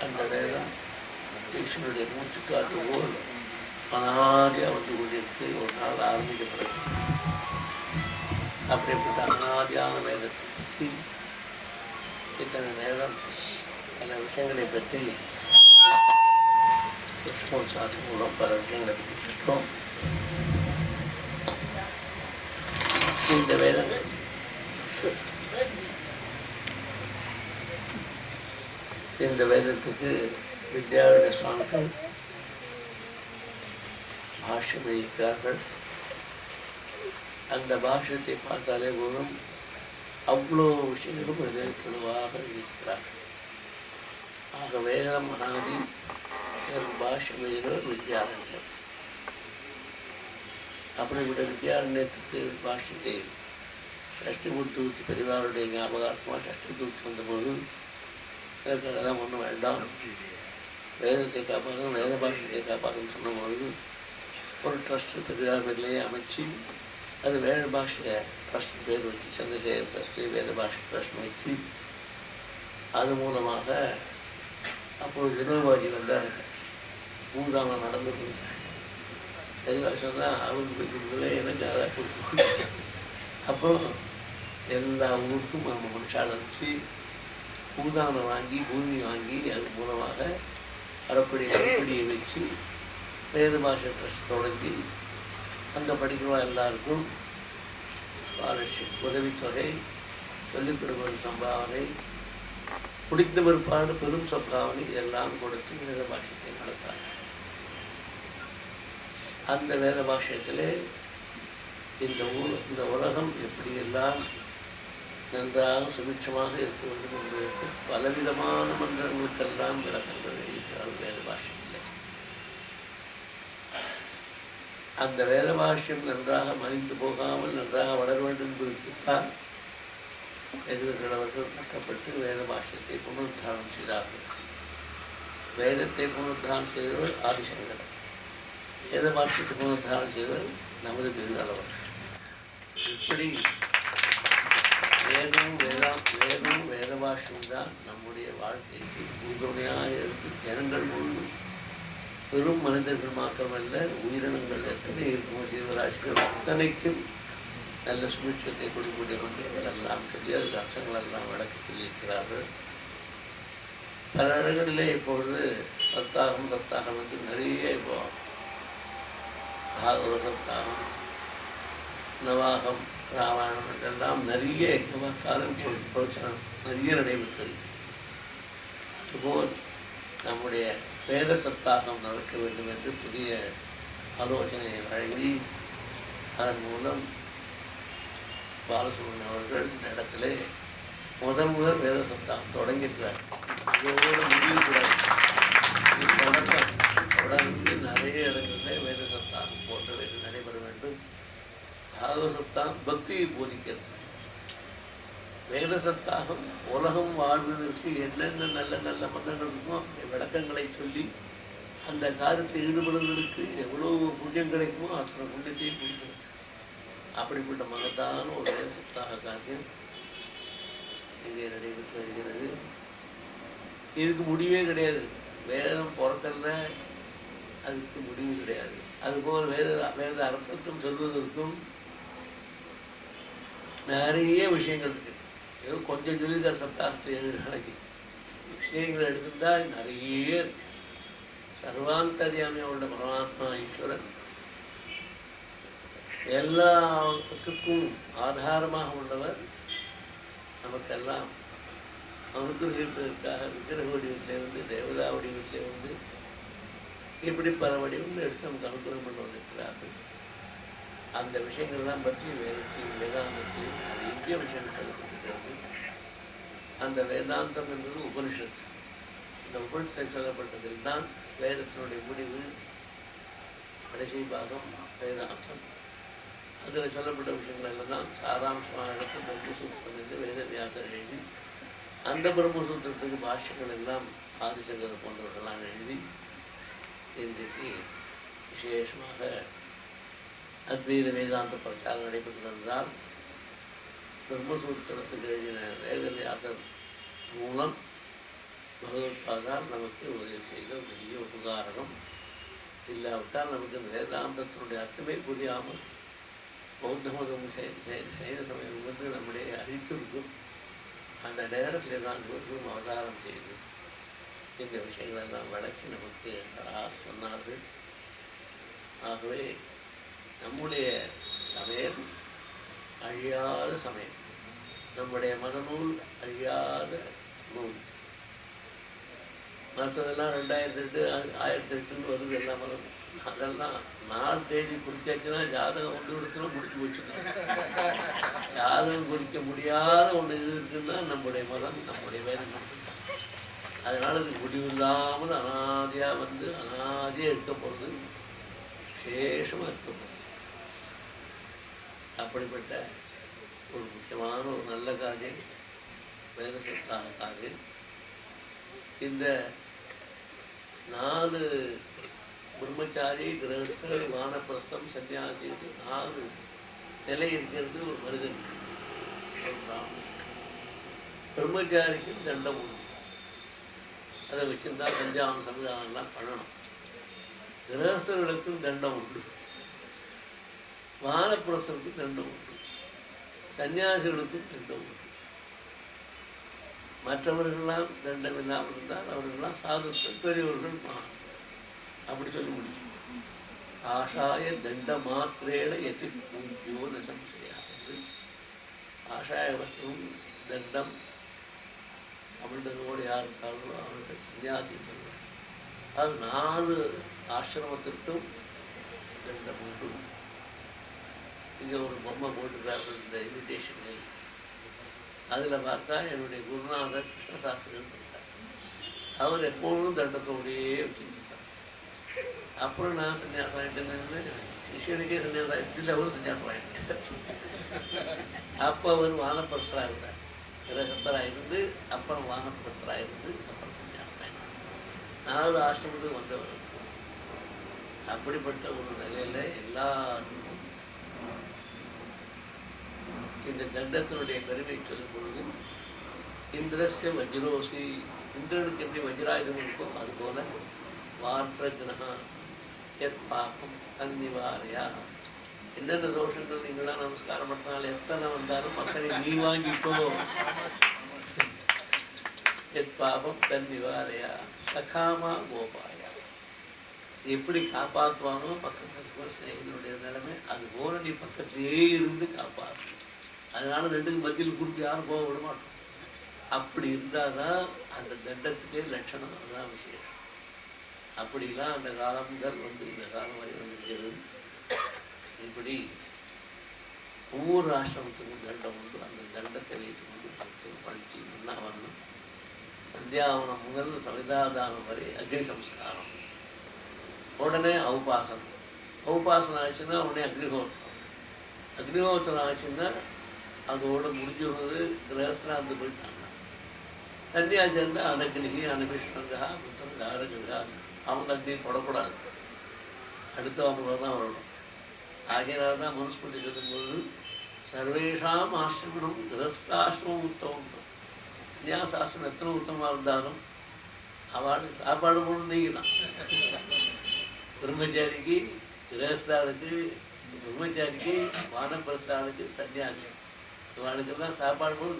அந்த வேதம் ஈஸ்வருடைய மூச்சுக்காற்று போல் அனாதியாக வந்து கொண்டிருக்கு. ஒரு நாள் ஆரம்பிக்கப்படுது. அப்படிப்பட்ட அனாதியான வேதத்தை இத்தனை நேரம் பல விஷயங்களை பற்றி கிருஷ்ணோத்சாத்து மூலம் பல விஷயங்களை பற்றி கேட்டோம். இந்த வேதம் இந்த வேதத்துக்கு வித்யாரண்ய சுவாமிகள் பாஷ்யம் இருக்கிறார்கள். அந்த பாஷ்யத்தை பார்த்தாலே போதும் அவ்வளோ விஷயங்களும் அதில் தெளிவாக இருக்கிறார்கள். ஆக வேதம் அனாதி பாஷ்யம் எழுதுகிறவர் வித்யாரண்யர். அப்படிப்பட்ட வித்யாரண்யத்துக்கு பாஷ்யத்தை சஷ்டி பூர்த்தி பெரியவாருடைய ஞாபகார்த்தமாக சஷ்டி பூர்த்தி வந்தபோது எனக்கு அதெல்லாம் ஒன்றும் வேண்டாம், வேதத்தை காப்பாற்றும் வேத பாஷ்யத்தை காப்பாற்றும் சொன்னபோது ஒரு ட்ரஸ்ட்டு பெரியார் பேர்லேயே அமைச்சு அது வேத பாஷை ட்ரஸ்ட் பேர் வச்சு சந்திரசேகர் ட்ரஸ்ட்டு வேத பாஷை ட்ரஸ்ட் வச்சு அது மூலமாக அப்போது ஜனவாதி வந்தார். மூன்றாம் நடந்தது எதுவாக சொன்னால் அவங்களுக்கு எனக்கு அதை கொடுத்து அப்புறம் எல்லா ஊருக்கும் நம்ம மனுஷால் வச்சு பூதானம் வாங்கி பூமி வாங்கி அது மூலமாக அறப்படியை வச்சு வேத பாஷை ட்ரஸ்ட் தொடங்கி அங்கே படிக்கிறவா எல்லாருக்கும் ஸ்காலர்ஷிப் உதவித்தொகை சொல்லிக் கொடுப்பது சம்பாவனை பிடித்த பிற்பாடு பெரும் சம்பாவனை எல்லாம் கொடுத்து வேத பாஷத்தை நடத்தாங்க. அந்த வேத பாஷயத்திலே இந்த உலகம் எப்படியெல்லாம் நன்றாக சுபிட்சமாக இருக்க வேண்டும் என்பதற்கு பலவிதமான மந்திரங்களுக்கெல்லாம் விளக்கங்கள் எழுதியிருக்கிறார் வேத பாஷையில். அந்த வேத பாஷ்யம் நன்றாக மறைந்து போகாமல் நன்றாக வளர வேண்டும் என்பதற்குத்தான் எதிர்கள் அவர்கள் கஷ்டப்பட்டு வேத பாஷ்யத்தை புனருத்தாரணம் செய்தார்கள். வேதத்தை புனருத்தாரணம் செய்தவர் ஆதிசங்கரர், வேத பாஷ்யத்தை புனருத்தாரணம் செய்தவர் நமது பெருகாலவர். இப்படி வேதம் வேத பாஷ்யம் தான் நம்முடைய வாழ்க்கைக்கு உறுதுணையாக இருக்கு. ஜனங்கள் முழு பெரும் மனிதர்கள் மாத்திரமல்ல, உயிரினங்கள் எத்தனை இருக்கும் ஜீவராசிகள் அத்தனைக்கும் நல்ல சுபிட்சத்தை கொடுக்கக்கூடிய மந்திரங்கள் எல்லாம் சொல்லி அதுக்கு அர்த்தங்கள் எல்லாம் விளக்கி சொல்லியிருக்கிறார்கள். பல இடங்களிலே இப்பொழுது சப்தாகம் வந்து நிறைய இப்போ பாகவத சப்தாகம், நவாகம், ராமாயணம் என்றெல்லாம் நிறைய காலம் பிரச்சனம் நிறைய நடைபெற்றது. இதுபோல் நம்முடைய வேத சப்தாகம் நடக்க வேண்டும் என்று புதிய ஆலோசனையை வழங்கி அதன் மூலம் பாலசுப்ரமணியன் அவர்கள் இந்த இடத்துல முதல் வேத சப்தாகம் தொடங்கியிருக்கிறார். இதோடு முடிவுகிறார். தொடர்ந்து நிறைய இடங்களில் வேத சப்தாகம் போன்றவை நடைபெற வேண்டும். பாகவத சப்தாகம் பக்தியை போதிக்கிறது. வேத சப்தாகம் உலகம் வாழ்வதற்கு என்னென்ன நல்ல நல்ல மந்திரங்கள் இருக்குமோ அந்த விளக்கங்களை சொல்லி அந்த காரியத்தில் ஈடுபடுவதற்கு எவ்வளவு புண்ணியம் கிடைக்குமோ அத்தனை புண்ணியத்தையும் கொடுக்கிறது. அப்படிப்பட்ட மகத்தான ஒரு வேத சப்தாக காரியம் இங்கே நடைபெற்று வருகிறது. இதுக்கு முடிவே கிடையாது. வேதம் பிறக்கிறத அதுக்கு முடிவு கிடையாது. அதுபோல் வேத அர்த்தத்தும் சொல்வதற்கும் நிறைய விஷயங்கள் இருக்கு. ஏதோ கொஞ்சம் சொல்லிதார் சப்தார்த்த 7 நாளைக்கு விஷயங்கள் எடுத்துட்டால் நிறைய இருக்கு. சர்வாந்தரியாமையோட பரமாத்மா ஈஸ்வரன் எல்லாத்துக்கும் ஆதாரமாக உள்ளவர். நமக்கெல்லாம் அனுகிரகிப்பதற்காக விக்கிரக வடிவத்திலே வந்து தேவதா வடிவத்திலே வந்து இப்படி பல வடிவங்கள் எடுத்து நமக்கு அனுகிரகம் பண்ண வந்திருக்கிறார்கள். அந்த விஷயங்கள்லாம் பற்றி வேதத்தில் வேதாந்தத்தில் நிறைய விஷயங்கள் சொல்லப்பட்டிருக்கிறது. அந்த வேதாந்தம் என்பது உபனிஷத்து. இந்த உபனிஷத்தில் சொல்லப்பட்டதில் தான் வேதத்தினுடைய முடிவு கடைசி பாகம் வேதாந்தம். அதில் சொல்லப்பட்ட விஷயங்கள் தான் சாராம்சமாக எடுத்து பிரம்மசூத்திரம் என்று வேதவியாசர் எழுதி அந்த பிரம்மசூத்திரத்துக்கு பாஷ்யங்கள் எல்லாம் ஆதிசங்கர் போன்றவர்களால் எழுதி இன்றைக்கு விசேஷமாக அத்வைத வேதாந்த பிரச்சாரம் நடைபெற்றிருந்தால் பிரம்மசூத்திரத்துக்கு எழுதின வேதவியாசர் மூலம் பகவத்பாதால் நமக்கு உதவி செய்த பெரிய உபகாரம். இல்லாவிட்டால் நமக்கு இந்த வேதாந்தத்தினுடைய அர்த்தமே புரியாமல் பௌத்த மதம் சைன சமயம் வந்து நம்முடைய அழித்திருக்கும். அந்த நேரத்தில் தான் இவர்களும் அவதாரம் செய்து இந்த விஷயங்களெல்லாம் விளக்கி நமக்கு சொன்னார்கள். ஆகவே நம்முடைய சமயம் அழியாத சமயம், நம்முடைய மதநூல் அழியாத நூல். மற்றதெல்லாம் 2008 1008 வருது எல்லா மதமும். அதெல்லாம் நாள் தேதி குறிச்சாச்சுன்னா ஜாதகம் ஒன்று கொடுத்தோம் முடிச்சு வச்சுக்கலாம். ஜாதகம் குறிக்க முடியாத ஒன்று இது இருக்குன்னா நம்முடைய மதம், நம்முடைய வேதம். அதனால் அது முடிவில்லாமல் அனாதியாக வந்து அனாதியாக இருக்க போகிறது, விசேஷமாக இருக்க போகிறது. அப்படிப்பட்ட ஒரு முக்கியமான ஒரு நல்ல காரியம் வேத சப்தாக. இந்த 4 பிரம்மச்சாரி, கிரகஸ்தர், வானப்பிரஸ்தம், சன்னியாசி 4 நிலை இருக்கிறது ஒரு மனிதன். பிரம்மச்சாரிக்கு தண்டம் உண்டு, அதை வச்சிருந்தா பஞ்சாபம் சமுதாயம்லாம் பண்ணணும். கிரகஸ்தர்களுக்கும் தண்டம் உண்டு, வானப்பிரஸ்தருக்கு தண்டம் உண்டு, சன்னியாசிகளுக்கும் தண்டம் உண்டு. மற்றவர்கள்லாம் தண்டம் இல்லாமல் இருந்தால் அவர்கள்லாம் சாதுக்கள், பெரியவர்கள். அப்படி சொல்லி முடிச்சு. ஆஷாய தண்ட மாத்திரேட எத்தி பூஜ்யோ ந சம்சயா. ஆஷாயவற்றும் தண்டம் அப்படின்றதோடு யார் இருக்காங்களோ அவர்கள் சன்னியாசி சொல்வார். அது 4 ஆசிரமத்திற்கும் தண்டம் உண்டு. இங்கே ஒரு பொம்மை போட்டுக்கிறார்கள் இந்த இன்விடேஷனில். அதில் பார்த்தா என்னுடைய குருநாதர் கிருஷ்ணசாஸ்திரிகள் இருக்கார். அவர் எப்பொழுதும் தண்டத்தோடையே வச்சுருக்கார். அப்புறம் நான் சன்னியாசம் ஆகிட்டேன்னு விஷயனுக்கே சன்னியாசம் ஆகிட்டு இல்லை, அவரும் சன்னியாசம் ஆகிட்டார். அப்போ அவர் வானப்பிரஸ்தராக இருந்தார். கிரகஸ்தராக இருந்து அப்புறம் வானப்பிரஸ்தராக இருந்து அப்புறம் சன்னியாசம் ஆகிட்டார். 4 ஆசிரமத்துக்கு வந்தவர். அப்படிப்பட்ட ஒரு நிலையில் எல்லாருக்கும் இந்த தண்டத்தினுடைய கருவை சொல்லும் பொழுது இந்திரஸ்ய வஜ்ரோசி, இந்திரனுக்கு எப்படி வஜ்ராயுதம் இருக்கோ அதுபோல வார்த்தகிரகா எத் பாப்பம் தன்னிவாரையா. என்னென்ன தோஷங்கள் நீங்களாம் நமஸ்காரம் பண்ணாலும் எத்தனை வந்தாலும் மக்களை நீ வாங்கிக்கோ. எத் பாபம் தன்னிவாரையா சகாமா கோபாயா. எப்படி காப்பாற்றுவானோ பக்கத்தில் ஸ்நேகிதனுடைய நிலைமை அது போல நீ பக்கத்திலே இருந்து காப்பாற்று. அதனால 2க்கு மத்தியில் கொடுத்து யாரும் போக விட மாட்டோம். அப்படி இருந்தால் தான் அந்த தண்டத்துக்கே லட்சணம். அதுதான் விசேஷம். அப்படிலாம் அந்த காலங்கள் வந்து இந்த காலம் வரை வந்துருக்கிறது. இப்படி ஒவ்வொரு ஆசிரமத்துக்கும் தண்டம் உண்டு. அந்த தண்டத்தை வைத்துக் கொண்டு படித்து முன்னா வரணும். சந்தியாவனம் முதல் சவிதாதானம் வரை அக்னி சம்ஸ்காரம், உடனே ஔபாசனம். ஔபாசனம் ஆச்சுன்னா உடனே அக்னிஹோத்திரம். அக்னிஹோத்திரம் ஆச்சுன்னா அதோடு முடிஞ்சுடுறது. கிரகஸ்திராந்து போயிட்டாங்க. சன்னியாசி இருந்தால் அனக்னிகி அனபிஷ்ணங்கா புத்தம் காரகா. அவங்க அக்னியை தொடக்கூடாது, அடுத்தவங்கள தான் வரணும். ஆகையினால தான் மனுஸ்மிருதி சொல்லும்போது சர்வேஷாம் ஆசிரமம் கிரகஸ்தாசிரமம் உத்தமம். சன்னியாசாசிரமம் எத்தனை உத்தமமாக இருந்தாலும் அவளுக்கு சாப்பாடு போகணும் நீங்கள் தான். பிரம்மச்சாரிக்கு கிரகஸ்தாளுக்கு, பிரம்மச்சாரிக்கு வானப்பிரஸ்தாளுக்கு, சன்னியாசி இவாளுக்கெல்லாம் சாப்பாடு போது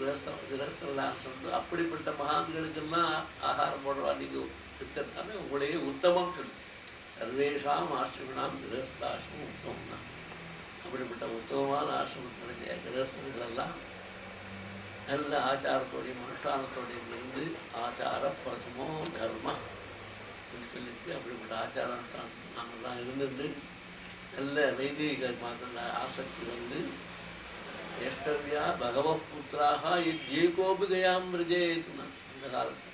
கிரகஸ்தெல்லாம் சொல்லுது. அப்படிப்பட்ட மகான்களுக்கெல்லாம் ஆகாரம் போடுறவா நீங்கள் இருக்கிறதால உங்களுடைய உத்தமம் சொல்லு. சர்வேஷாம் ஆசிரமனாம் கிரகஸ்தாசிரமம் உத்தமம் தான். அப்படிப்பட்ட உத்தமமான ஆசிரமத்தினுடைய கிரகஸ்தர்களெல்லாம் நல்ல ஆச்சாரத்தோடையும் அனுஷ்டானத்தோடையும் இருந்து ஆச்சார பிரசமோ தர்ம என்று சொல்லிட்டு அப்படிப்பட்ட ஆச்சாரம் தான் நாங்கள்லாம் இருந்துட்டு நல்ல வைதிக மாற்ற ஆசக்தி வந்து ஏஷ்டவியா பகவத் புத்திராக ஏகோபி கயாம் விரஜேத்துனா. இந்த காலத்தில்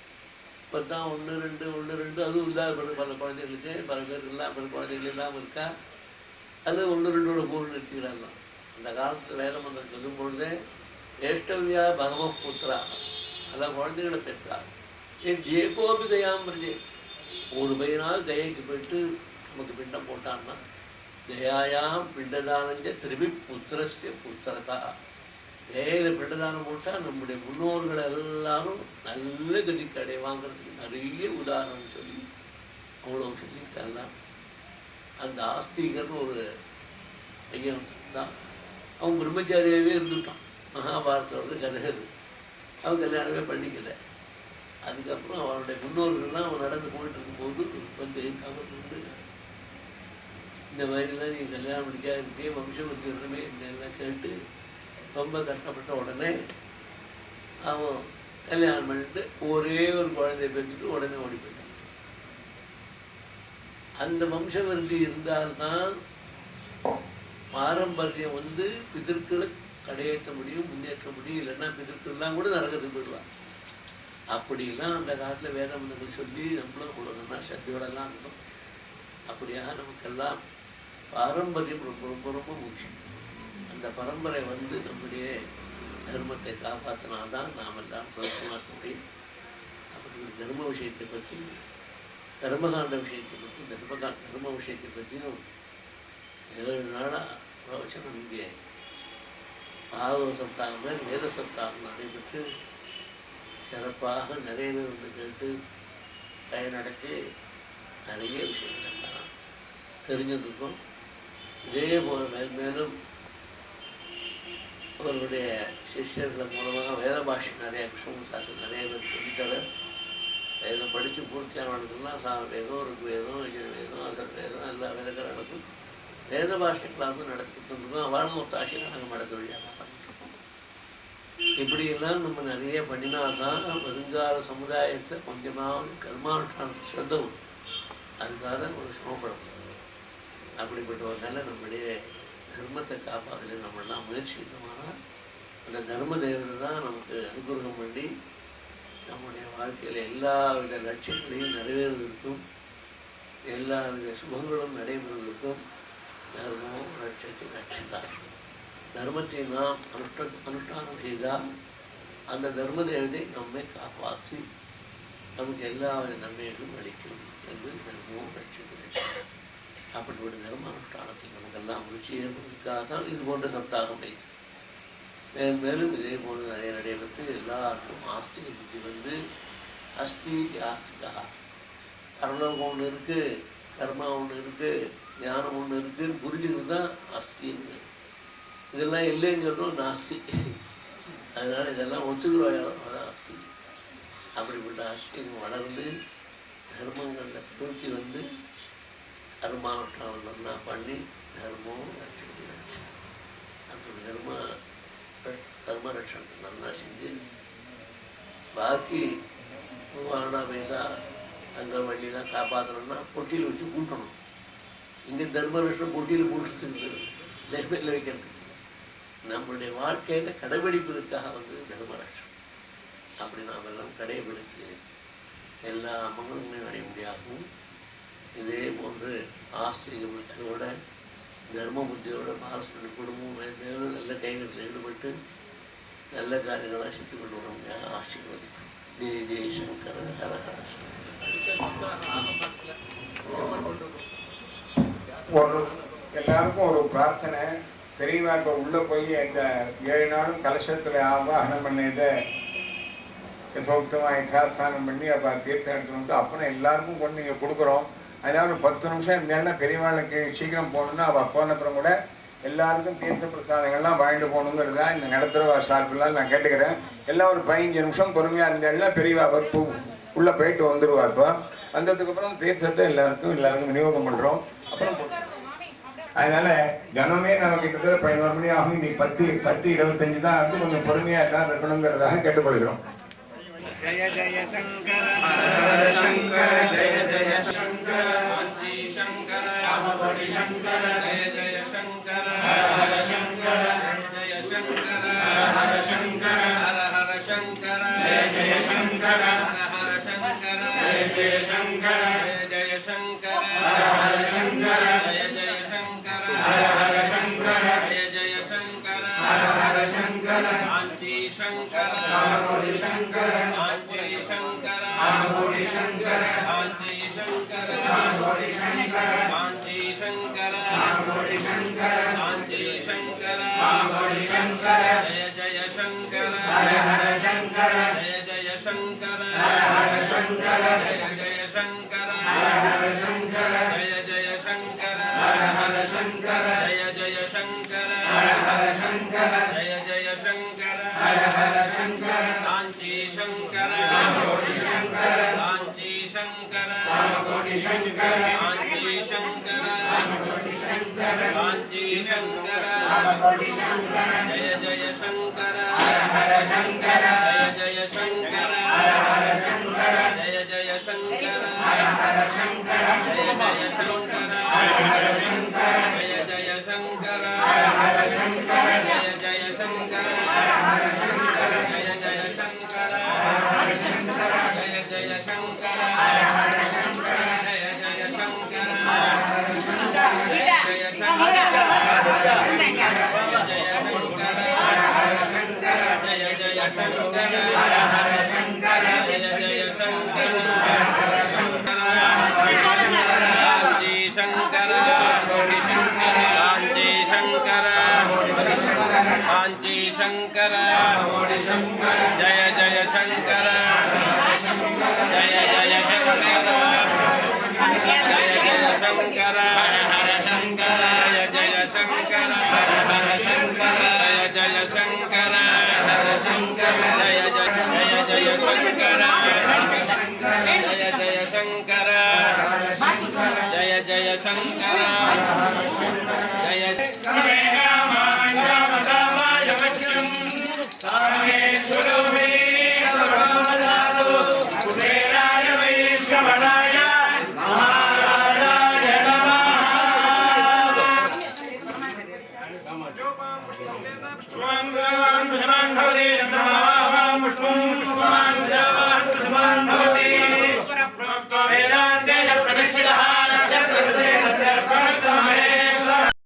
இப்போ தான் 1 2 அதுவும் இல்லாத பல குழந்தைகளுக்கு பல பேருக்கு இல்லாமல் பல குழந்தைகள் இல்லாமல் இருக்கா. அது 1 2 பொருள் நிறுத்திக்கிறாங்களாம். அந்த காலத்தில் வேதமந்திரம் சொல்லும் பொழுதே ஏஷ்டவியா பகவத் புத்திராக பல குழந்தைகளை பெற்றார். ஏன் ஜேகோபி கயாம் விரஜே, ஒரு பையனால் தயைக்கு போயிட்டு நமக்கு பிண்டம் போட்டான்னா தயாயாம் பிண்டதானஞ்ச திரும்பி புத்திரஸ்ய புத்திரதா. தயையில் பிண்டதானம் போட்டால் நம்முடைய முன்னோர்கள் எல்லாரும் நல்ல கதிக்கு அடைவாங்கிறதுக்கு நிறைய உதாரணம் சொல்லி அவ்வளோ சொல்லியிருக்கலாம். அந்த ஆஸ்திகர்னு ஒரு பையன் தான், அவன் பிரம்மச்சாரியாகவே இருந்துட்டான். மகாபாரதத்தோட கதை அது. அவன் கல்யாணமே பண்ணிக்கலை. அதுக்கப்புறம் அவனுடைய முன்னோர்கள்லாம் அவன் நடந்து போயிட்டு இருக்கும்போது வந்து கவர்ந்து இந்த மாதிரிலாம் நீ கல்யாணம் பண்ணிக்காக இருக்கே, வம்சம் வச்சுருமே இதெல்லாம் கேட்டு ரொம்ப கஷ்டப்பட்ட உடனே அவன் கல்யாணம் பண்ணிட்டு ஒரே ஒரு குழந்தைய பெற்றுட்டு உடனே ஓடி போயிட்டான். அந்த வம்சம் விருத்தி இருந்தால்தான் பாரம்பரியம் வந்து பிதற்களை கடையேற்ற முடியும், முன்னேற்ற முடியும். இல்லைன்னா பிதற்கள்லாம் கூட நரகத்துக்கு போயிடுவார். அப்படிலாம் அந்த காலத்தில் வேதமந்தங்கள் சொல்லி நம்மளும் கொடுக்கணும்னா சக்தியோடலாம் இருந்தோம். அப்படியாக நமக்கெல்லாம் பாரம்பரியம் ரொம்ப ரொம்ப ரொம்ப முக்கியம். அந்த பரம்பரை வந்து நம்முடைய தர்மத்தை காப்பாற்றினால்தான் நாம் எல்லாம் சந்தோஷமாக இருக்க முடியும். அப்படி தர்ம விஷயத்தை பற்றி, கர்மகாண்ட விஷயத்தை பற்றி, தர்ம விஷயத்தை பற்றியும் 7 நாளாக பிரவச்சனம் இங்கே பாகவத சப்தாகம் வேத சப்தாகம் நடைபெற்று சிறப்பாக நிறைய பேர் வந்து கேட்டு பயனடைத்து நிறைய விஷயங்கள் எல்லாம் தெரிஞ்சிருக்கும். இதே போல் மேலும் அவர்களுடைய சிஷ்யர்கள் மூலமாக வேத பாஷை நிறைய கிருஷ்ண சாஸ்திரம் நிறைய பேர் சொல்லித்தர, வேதம் படித்து பூர்த்தியானவர்களுக்கெல்லாம் வேதம் இருக்கு, வேதம் வேதம் அதர் வேதம் எல்லா வேதங்கள் நடக்கும். வேத பாஷை கிளாஸ் நடத்தி கொடுத்துருக்கோம். அவளும் ஒரு ஆசையை நாங்கள் நடத்த வழியாக பண்ணிட்டுருக்கோம். இப்படியெல்லாம் நம்ம நிறைய பண்ணினால்தான் வருங்கால சமுதாயத்தை கொஞ்சமாவது கர்மானுஷ்டானத்தை ஸ்ரத்தவும் அதுக்காக ஒரு சிரமப்படும். அப்படிப்பட்ட ஒரு நிலை நம்முடைய தர்மத்தை காப்பாற்றல நம்மளாம் முயற்சிக்கிறோம்னா அந்த தர்ம தேவதை தான் நமக்கு அனுகிரகம் பண்ணி நம்முடைய வாழ்க்கையில் எல்லா வித லட்சியங்களையும் நிறைவேறுவதற்கும் எல்லா வித சுபங்களும் நடைபெறுவதற்கும் தர்மம் லட்சத்தை லட்சியம்தான். தர்மத்தை நாம் அனுஷ்டானம் செய்தால் அந்த தர்ம தேவதை நம்மை காப்பாற்றி நமக்கு எல்லா வித நன்மைகளும் அளிக்கும் என்று தர்மம் லட்சத்தை லட்சியம். அப்படிப்பட்ட தர்ம அனுஷ்டானத்தை நமக்கெல்லாம் முயற்சி ஏற்படுவதற்காக தான் இது போன்ற சப்தாகம் வைத்து மேலும் இதே போன்று நிறைய நடைபெற்று எல்லாருக்கும் ஆஸ்திக புத்தி வந்து அஸ்தி ஆஸ்திகா, பரலோகம் ஒன்று இருக்குது, கர்மா ஒன்று இருக்குது, ஞானம் ஒன்று இருக்குன்னு புரிஞ்சுக்கிறது தான் அஸ்தின்னு. இதெல்லாம் இல்லைங்கிறதும் நாஸ்தி. அதனால் இதெல்லாம் ஒத்துக்கிறோம், அதான் அஸ்தி. அப்படிப்பட்ட அஸ்தி வளர்ந்து தர்மங்களில் பூர்த்தி வந்து கர்மானுஷ்டானம் நல்லா பண்ணி தர்மம் ரட்சத்தை ரட்சம். அப்படி தர்ம ரட்சணத்தை நல்லா செஞ்சு பாக்கி வாரணா பைசா அங்கே வழியெல்லாம் காப்பாற்றணும்னா பொட்டியில் வச்சு கூட்டணும். இங்கே தர்ம ரட்சணம் பொட்டியில் கூட்டுறதுக்கு லைப்ரரியில் வைக்கிறது. நம்மளுடைய வாழ்க்கையில் கடைபிடிப்பதற்காக வந்து தர்ம ரட்சணம். அப்படி நாம் எல்லாம் கடைபிடித்து எல்லா மங்களுமே அடைய முடியாகும். இதே போன்று ஆஸ்திரிக புத்தியோட தர்ம புத்தியோட பாரஸ்பரிய குடும்பம் மேலும் நல்ல கைகத்தில் ஈடுபட்டு நல்ல காரியங்களாக சித்தி கொண்டு வரோங்க. ஆசீர்வதிக்கும். ஜெய ஜெய சங்கர ஹர ஹர. எல்லாருக்கும் ஒரு பிரார்த்தனை. பெரியவா இப்போ உள்ளே போய் இந்த 7 நாளும் கலசத்தில் ஆவாகனம் பண்ணியதை சௌக்தமாக யதாஸ்தானம் பண்ணி அப்போ தீர்த்தம் எடுத்து வந்து அப்புறம் எல்லாருக்கும் கொண்டு நீங்கள் கொடுக்குறோம். அதனால் ஒரு 10 நிமிஷம் இருந்தாலும் பெரியவாளுக்கு சீக்கிரம் போகணுன்னா அவள் போனப்புறம் கூட எல்லாருக்கும் தீர்த்த பிரசாதங்கள்லாம் வாங்கிட்டு போகணுங்கிறது தான் இந்த நடத்துகிற சார்பில்லாம் நான் கேட்டுக்கிறேன். எல்லாம் ஒரு 15 நிமிஷம் பொறுமையாக இருந்தாலும் பெரியவா வற்பு உள்ளே போயிட்டு வந்துடுவா. இப்போ வந்ததுக்கப்புறம் தீர்த்தத்தை எல்லாருக்கும் விநியோகம் பண்ணுறோம். அப்புறம் அதனால தினமே நம்ம கிட்டத்தட்ட 11 மணி ஆகும். இன்னைக்கு 10:25 தான் வந்து கொஞ்சம் பொறுமையாக தான் இருக்கணுங்கிறதாக கேட்டுக்கொள்கிறோம். जय जय शंकर हर शंकर जय जय शंकर कांची शंकर अवधि शंकर जय जय शंकर हर शंकर जय शंकर हर शंकर हर शंकर जय जय शंकर हर शंकर जय जय शंकर जय शंकर हर शंकर जय जय शंकर हर शंकर जय जय शंकर हर शंकर कांची शंकर अवधि शंकर शंकर शंकर हर हर शंकर जय जय शंकर हर हर शंकर जय जय शंकर हर हर शंकर कांची शंकर कोटि शंकर कांची शंकर कोटि शंकर कांची शंकर कोटि शंकर कांची शंकर कोटि शंकर जय जय शंकर हर हर शंकर जय जय शंकर हर हर शंकर जय जय शंकर हर हर शंकर जय जय शंकर हर हर शंकर जय जय शंकर हर हर शंकर जय जय शंकर हर हर शंकर जय जय शंकर हर हर शंकर जय जय शंकर हर हर शंकर जय जय शंकर हर हर शंकर जय जय शंकर कांची शंकर जय जय शंकर जय जय शंकर जय जय शंकर हर हर शंकर जय जय शंकर हर हर शंकर जय जय शंकर हर शंकर जय जय शंकर जय जय शंकर जय जय शंकर